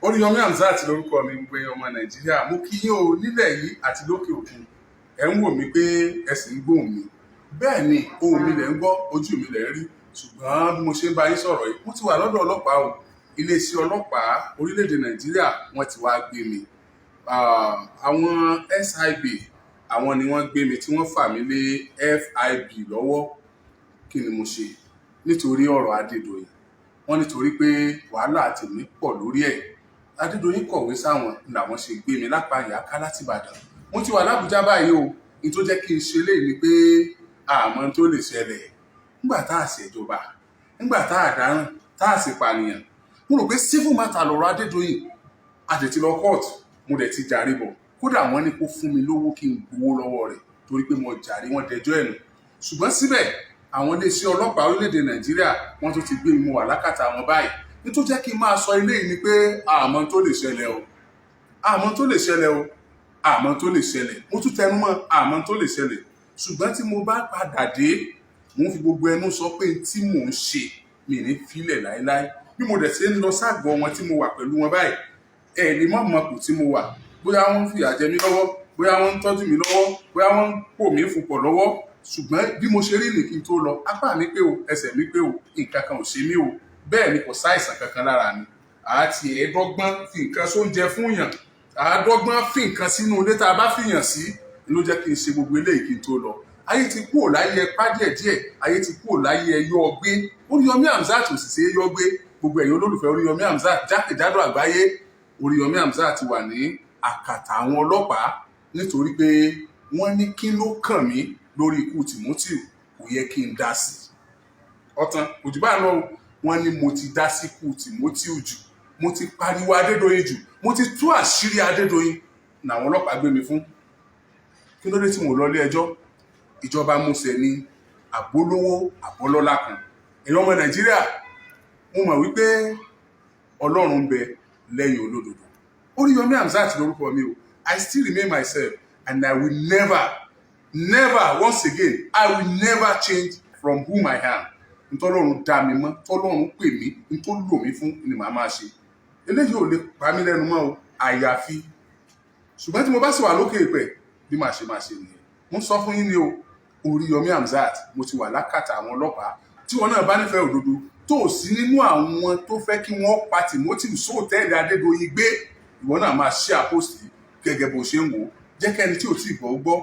Oriyomi Hamzat lórúkọ mi, gbogbo ẹ̀yin ọmọ Nàìjíríà. Mo kí yín o nílẹ̀ yìí àti lókè òkun. Ẹ ń wò mí pé ẹ sì ń gbóhùn mi. Bẹ́ẹ̀ ni ohùn mi lẹ̀ ń gbọ́, ojú mi lẹ̀ ń rí. Ṣùgbọ́n bí mo ṣe ń bá yín sọ̀rọ̀ yìí, mo ti wà lọ́dọ̀ ọlọ́pàá o. Iléeṣẹ́ ọlọ́pàá orílẹ̀-èdè Nàìjíríà wọ́n ti wá gbé mi. Àwọn SIB àwọn ni wọ́n gbé mi tí wọ́n fà mí lé FIB lọ́wọ́. Kí ni mo ṣe? Nítorí ọ̀rọ̀ Adédoyin. Wọ́n nítorí pé wàhálà tèmi pọ̀ lórí ẹ̀. Adédoyin kọ̀wé sáwọn làwọn ṣe gbé mi lápá ìyáká láti Ìbàdàn. Mo ti wà l'Ábùjá báyìí o. Ní tó jẹ́ kí n ṣe léyìí ni pé àmọ́ tó lè ṣẹlẹ̀ nígbà tá a ṣèjọba, nígbà tá a dáràn, tá a sì pànìyàn. Mo rò pé civil matter lọ̀rọ̀ Adédoyin. A tètè lọ court, mo dẹ̀ ti jàre bọ̀. Kódà wọ́n ní kó fún mi lówó kí n gbowó lọ́wọ́ rẹ̀ torí pé mo jàre, wọ́n dẹjọ́ ẹ̀ nù. Ṣùgbọ́n síbẹ̀ àwọn iléeṣẹ́ ọlọ́pàá orílẹ̀-èdè Nàìjíríà wọ́n tún ti gbé mi wà lákàtà wọn báyìí. Ní tó jẹ́ kí n máa sọ eléyìí ni pé àmọ́ tó lè ṣẹlẹ̀ o. Àmọ́ tó lè ṣẹlẹ̀ o. Àmọ́ tó lè ṣẹlẹ̀. Mo tún tẹnu mọ́ àmọ́ tó lè ṣẹlẹ̀. Ṣùgbọ́n tí mo bá padà dé, mo ń fi gbogbo ẹnu sọ pé tí mò ń ṣe mi ní fílẹ̀ láéláé. Bí mo dẹ̀ ṣe ń lọ ságọ́ wọn tí mo wà pẹ̀lú wọn báyìí, ẹ lè má mọ̀ kù tí mo wà. Bóyá wọ́n ń fìyà jẹ mí lọ́wọ́, bóyá wọ́n ń tọ́jú mi lọ́wọ́, bóyá wọ́n ń pò mí fún pọ̀ lọ́wọ́. Ṣùgbọ́n bí mo ṣe rí ní kí n tó lọ, apá mi pé o, ẹsẹ̀ mi pé o, nǹkan kan ò ṣe mí o. Bẹ́ẹ̀ ni kò sáìsàn kankan lára mi. Àti ẹ̀ẹ́dọ́gbọ́n fi nǹkan sóúnjẹ fún yàn. Àádọ́gbọ́n fi nǹkan sínú ilé tá a bá fìyàn sí ló jẹ́ kí n ṣe gbogbo eléyìí kí n tó lọ. Ayé ti kúrò láyé ẹpá díẹ̀díẹ̀, ayé ti kúrò láyé ẹyọ ọgbé. Oriyomi Hamzat ò sì ṣe é yọ gbé. Gbogbo ẹ̀yin olólùfẹ́ Oriyomi Hamzat jákèjádò àgbáyé, Oriyomi Hamzat wà ní àkàtà àwọn ọlọ́pàá nítorí pé wọ́n ní kí ló kàn mí lórí ikú Timothy, kò yẹ kí n dá sí. Ọ̀tán òjò bá lọ, wọ́n ní mo ti dá sí ikú Timothy jù, mo ti pariwo Adédoyin jù, mo ti tú àṣírí Adédoyin làwọn ọlọ́pàá gbé mi fún. Kí ló dé tí mo lọ ilé ẹjọ́? Ìjọba múṣẹ ní àbólówó àbọ́lọ́lá kan. Ẹ̀yin ọmọ Nàìjíríà, mo mọ̀ wípé Ọlọ́run ń bẹ lẹ́yìn olódodo. Oriyomi Hamzat lórúkọ mi o. I still remain myself and I will never, once again, I will never change from whom I am. Ntọ́lọ́run dá mi mọ́, tọ́lọ́run pè mí, ntó lò mí fún ni màá máa ṣe. Eléyìí ò lè pa mí lẹ́nu mọ́ o, àyàfi. Ṣùgbọ́n tí mo bá sì wà lókè ìpẹ̀, bí màá ṣe nìyẹn. Mo sọ fún yín ni o, Oriyomi Hamzat, mo ti wà lákàtà àwọn ọlọ́pàá. Tí wọn náà bá nífẹ̀ẹ́ òdodo, tó sí nínú àwọn tó fẹ́ kí wọ́n pa Timothy sóòtẹ́ẹ̀lì Adédoyin gbé, ìwọ náà máa share post gẹ́gẹ́ bó ṣe ń wò. Jẹ́ kẹ́ni tí ò tí ì gbọ́ gbọ́.